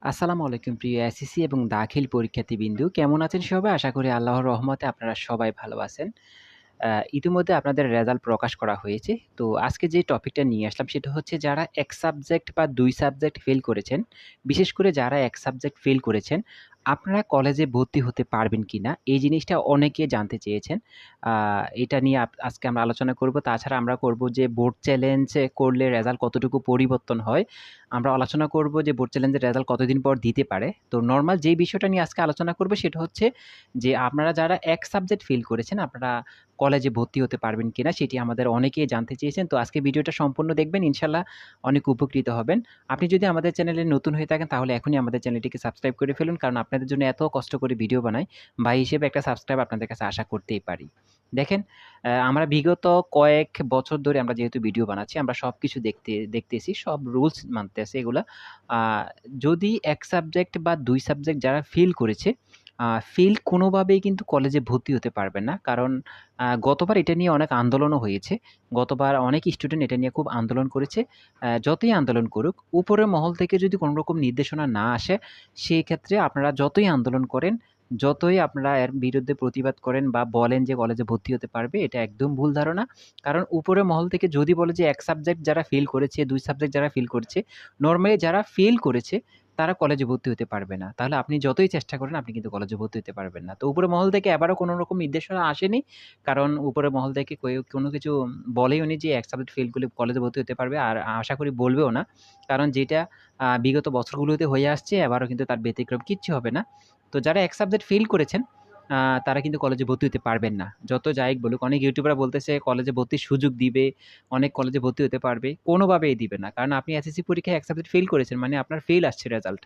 আসসালামু আলাইকুম প্রিয় এসএসসি এবং দাখিল পরীক্ষার্থীবৃন্দু। কেমন আছেন সবাই? আশা করি আল্লাহর রহমতে আপনারা সবাই ভালো আছেন। ইতিমধ্যে আপনাদের রেজাল্ট প্রকাশ করা হয়েছে। তো আজকে যে টপিকটা নিয়ে আসলাম সেটা হচ্ছে যারা ১ সাবজেক্ট বা ২ সাবজেক্ট ফেল করেছেন, বিশেষ করে যারা ১ সাবজেক্ট ফেল করেছেন, আপনারা কলেজে ভর্তি হতে পারবেন কিনা? এই জিনিসটা অনেকে জানতে চেয়েছেন। আ এটা নিয়ে আজকে আমরা আলোচনা করব। তাছাড়া আমরা করব যে বোর্ড চ্যালেঞ্জ করলে রেজাল্ট কতটুকু পরিবর্তন হয়। আমরা আলোচনা করব যে বোর্ড চ্যালেঞ্জের রেজাল্ট কতদিন পর দিতে পারে। তো নরমাল যেই বিষয়টা নিয়ে আজকে আলোচনা করব সেটা হচ্ছে যে আপনারা যারা ১ সাবজেক্ট ফেল করেছেন আপনারা কলেজে ভর্তি হতে পারবেন কিনা সেটি আমাদের অনেকেই জানতে চেয়েছেন। তো আজকে ভিডিওটা সম্পূর্ণ দেখবেন ইনশাআল্লাহ অনেক উপকৃত হবেন। আপনি যদি আমাদের চ্যানেলে নতুন হয়ে থাকেন তাহলে এখনই আমাদের চ্যানেলটিকে সাবস্ক্রাইব করে ফেলুন। কারণ আপনাদের জন্য এত কষ্ট করে ভিডিও বানাই। ভাই হিসেবে একটা সাবস্ক্রাইব আপনাদের কাছে আশা করতেই পারি। দেখেন আমরা বিগত কয়েক বছর ধরে আমরা যেহেতু ভিডিও বানাচ্ছি আমরা সবকিছু দেখতেছি, সব রুলস মানতেছি এগুলা। আ যদি ১ সাবজেক্ট বা ২ সাবজেক্ট যারা ফেল করেছে, ফেল কোনোভাবেই কিন্তু কলেজে ভর্তি হতে পারবে না। কারণ গতবার এটা নিয়ে অনেক আন্দোলনও হয়েছে। গতবার অনেক স্টুডেন্ট এটা নিয়ে খুব আন্দোলন করেছে। যতই আন্দোলন করুক, উপরের মহল থেকে যদি কোনো রকম নির্দেশনা না আসে, সেক্ষেত্রে আপনারা যতই আন্দোলন করেন, যতই আপনারা এর বিরুদ্ধে প্রতিবাদ করেন বা বলেন যে কলেজে ভর্তি হতে পারবে, এটা একদম ভুল ধারণা। কারণ উপরের মহল থেকে যদি বলে যে ১ সাবজেক্ট যারা ফেল করেছে, ২ সাবজেক্ট যারা ফেল করেছে, নরমালি যারা ফেল করেছে তারা কলেজে ভর্তি হতে পারবে না। তাহলে আপনি যতই চেষ্টা করেন আপনি কিন্তু কলেজে ভর্তি হতে পারবেন না। তো উপরের মহল থেকে এবারও কোনো রকম নির্দেশনা আসেনি। কারণ উপরের মহল থেকে কোনো কিছু বলেইনি যে ১ সাবজেক্ট ফেল করলে কলেজে ভর্তি হতে পারবে। আর আশা করি বলবেও না। কারণ যেটা বিগত বছরগুলোতে হয়ে আসছে এবারও কিন্তু তার ব্যতিক্রম কিচ্ছু হবে না। তো যারা ১ সাবজেক্ট ফেল করেছেন তারা কিন্তু কলেজে ভর্তি হতে পারবেন না। যত যাই বলুক, অনেক ইউটিউবাররা বলতেছে কলেজে ভর্তির সুযোগ দিবে, অনেক কলেজে ভর্তি হতে পারবে। কোনোভাবেই দিবে না। কারণ আপনি এসএসসি পরীক্ষায় ১ সাবজেক্ট ফেল করেছেন মানে আপনার ফেল আসছে রেজাল্ট।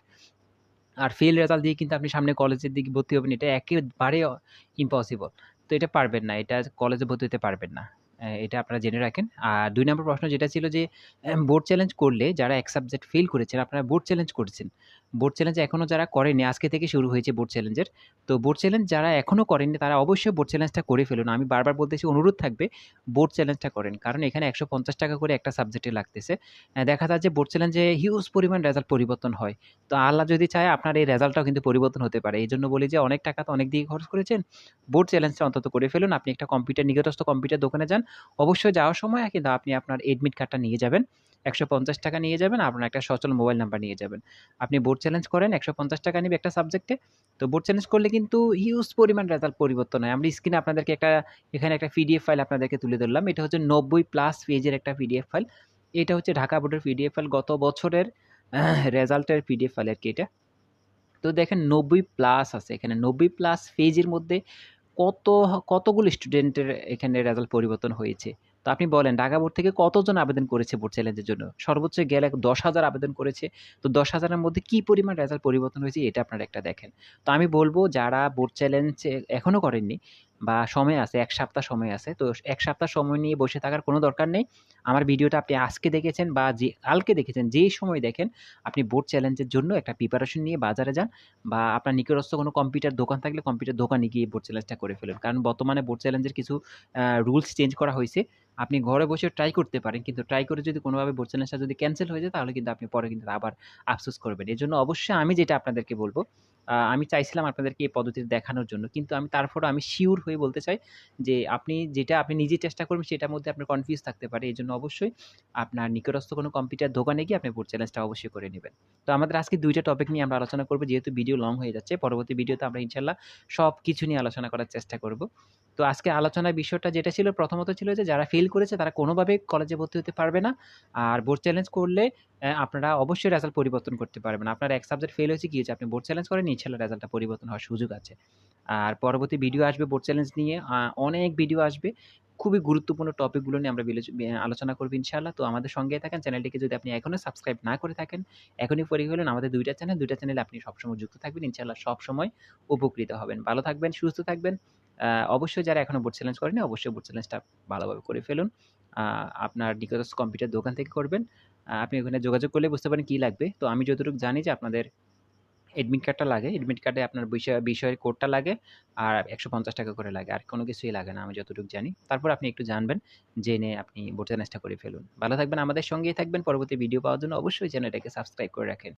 আর ফেল রেজাল্ট দিয়ে কিন্তু আপনি সামনে কলেজের দিকে ভর্তি হবেন এটা একেবারে ইম্পসিবল। তো এটা পারবেন না। এটা কলেজে ভর্তি হতে পারবেন না। এটা আপনারা জেনে রাখেন। আর ২ নম্বর প্রশ্ন যেটা ছিল যে বোর্ড চ্যালেঞ্জ করলে যারা ১ সাবজেক্ট ফেল করেছেন, আপনারা বোর্ড চ্যালেঞ্জ করেছেন। বোর্ড চ্যালেঞ্জ এখনো যারা করেনি, আজকে থেকে শুরু হয়েছে বোর্ড চ্যালেঞ্জের। তো বোর্ড চ্যালেঞ্জ যারা এখনো করেননি তারা অবশ্যই বোর্ড চ্যালেঞ্জটা করে ফেলুন। আমি বারবার বলতেছি অনুরোধ থাকবে বোর্ড চ্যালেঞ্জটা করেন। কারণ এখানে ৳১৫০ করে একটা সাবজেক্টে লাগতেছে। দেখা যায় যে বোর্ড চ্যালেঞ্জে হিউজ পরিমাণ রেজাল্ট পরিবর্তন হয়। তো আল্লাহ যদি চায় আপনার এই রেজাল্টটাও কিন্তু পরিবর্তন হতে পারে। এজন্য বলি যে অনেক টাকা তো অনেক দিকে খরচ করেছেন। বোর্ড চ্যালেঞ্জটা অন্তত করে ফেলুন। আপনি একটা নিকটস্থ কম্পিউটার দোকানে যান। অবশ্যই যাওয়ার সময় কিন্তু আপনি আপনার এডমিট কার্ডটা নিয়ে যাবেন। ৳১৫০ নিয়ে যাবেন, আপনার একটা সচল মোবাইল নাম্বার নিয়ে যাবেন। আপনি বোর্ড চ্যালেঞ্জ করেন, ৳১৫০ নিবে একটা সাবজেক্টে। তো বোর্ড চ্যালেঞ্জ করলে কিন্তু হিউজ পরিমাণ রেজাল্ট পরিবর্তন হয়। আমরা স্ক্রিনে আপনাদেরকে এখানে একটা পিডিএফ ফাইল আপনাদেরকে তুলে ধরলাম। এটা হচ্ছে ৯০ প্লাস পেজের একটা পিডিএফ ফাইল। এটা হচ্ছে ঢাকা বোর্ডের পিডিএফ ফাইল গত বছরের রেজাল্টের পিডিএফ ফাইল আরকি এটা। তো দেখেন ৯০ প্লাস আছে এখানে ৯০ প্লাস পেজের মধ্যে কত কতগুলো স্টুডেন্টের এখানে রেজাল্ট পরিবর্তন হয়েছে। তো আপনি বলেন ঢাকা বোর্ড থেকে কতজন আবেদন করেছে বোর্ড চ্যালেঞ্জের জন্য? সর্বোচ্চ গেলে ১০,০০০ আবেদন করেছে। তো ১০,০০০ এর মধ্যে কি পরিমাণ রেজাল্ট পরিবর্তন হয়েছে এটা আপনারা একটা দেখেন। তো আমি বলব যারা বোর্ড চ্যালেঞ্জ এখনো করেননি বা সময় আছে ১ সপ্তাহ সময় আছে। তো ১ সপ্তাহ সময় নিয়ে বসে থাকার কোনো দরকার নেই। আমার ভিডিওটা আপনি আজকে দেখেছেন বা কালকে দেখেছেন, যেই সময় দেখেন আপনি বোর্ড চ্যালেঞ্জের জন্য একটা প্রিপারেশন নিয়ে বাজারে যান বা আপনার নিকটস্থ কোনো কম্পিউটার দোকান থাকলে কম্পিউটার দোকানে গিয়ে বোর্ড চ্যালেঞ্জটা করে ফেলুন। কারণ বর্তমানে বোর্ড চ্যালেঞ্জের কিছু রুলস চেঞ্জ করা হইছে। আপনি ঘরে বসে ট্রাই করতে পারেন। কিন্তু ট্রাই করে যদি কোনোভাবে বোর্ড চ্যালেঞ্জটা যদি ক্যানসেল হয়ে যায় তাহলে কিন্তু আপনি পরে কিন্তু আবার আফসোস করবেন। এজন্য অবশ্যই আমি যেটা আপনাদেরকে বলব, আমি চাইছিলাম আপনাদেরকে এই পদ্ধতিটা দেখানোর জন্য। কিন্তু তারপরেও আমি সিউর হয়ে বলতে চাই যে আপনি নিজে চেষ্টা করবেন সেটার মধ্যে আপনার কনফিউজ থাকতে পারে। এজন্য অবশ্যই আপনার নিকটস্থ কোনো কম্পিউটার দোকানে গিয়ে আপনি বোর্ড চ্যালেঞ্জটা অবশ্যই করে নিবেন। তো আমাদের আজকে ২ টা টপিক নিয়ে আমরা আলোচনা করব। যেহেতু ভিডিও লং হয়ে যাচ্ছে, পরবর্তী ভিডিওতে আমরা ইনশাআল্লাহ সবকিছু নিয়ে আলোচনা করার চেষ্টা করব। তো আজকে আলোচনার বিষয়টা যেটা ছিল প্রথমত ছিল যে যারা ফেল করেছে তারা কোনোভাবেই কলেজে ভর্তি হতে পারবে না। আর বোর্ড চ্যালেঞ্জ করলে আপনারা অবশ্যই রেজাল্ট পরিবর্তন করতে পারবেন। আপনার এক সাবজেক্ট ফেল হয়েছে কি হয়েছে? আপনি বোর্ড চ্যালেঞ্জ করেন ইনশাআল্লাহ রেজাল্টটা পরিবর্তন হওয়ার সুযোগ আছে। আর পরবর্তী ভিডিও আসবে বোর্ড চ্যালেঞ্জ নিয়ে। অনেক ভিডিও আসবে। খুবই গুরুত্বপূর্ণ টপিকগুলো নিয়ে আমরা আলোচনা করব ইনশাআল্লাহ। তো আমাদের সঙ্গেই থাকেন। চ্যানেলটিকে যদি আপনি এখনো সাবস্ক্রাইব না করে থাকেন, এখনই পড়ে গেলেন আমাদের ২ টা চ্যানেল। ২ টা চ্যানেলে আপনি সবসময় যুক্ত থাকবেন। ইনশাআল্লাহ সবসময় উপকৃত হবেন। ভালো থাকবেন, সুস্থ থাকবেন। অবশ্যই যারা এখনো বোর্ড চ্যালেঞ্জ করেনি অবশ্যই বোর্ড চ্যালেঞ্জটা ভালোভাবে করে ফেলুন। আ আপনার নিকটস্থ কম্পিউটার দোকান থেকে করবেন। আপনি ওখানে যোগাযোগ করলে বুঝতে পারেন কি লাগবে। তো আমি যতটুকু জানি যে আপনাদের এডমিট কার্ডটা লাগে। এডমিট কার্ডে আপনার বিষয়ের কোডটা লাগে আর ৳১৫০ করে লাগে। আর কোনো কিছুই লাগে না আমি যতটুকু জানি। তারপর আপনি একটু জানবেন, জেনে আপনি বোর্ড চ্যালেঞ্জটা করে ফেলুন। ভালো থাকবেন, আমাদের সঙ্গেই থাকবেন। পরবর্তী ভিডিও পাওয়ার জন্য অবশ্যই চ্যানেলটাকে সাবস্ক্রাইব করে রাখেন।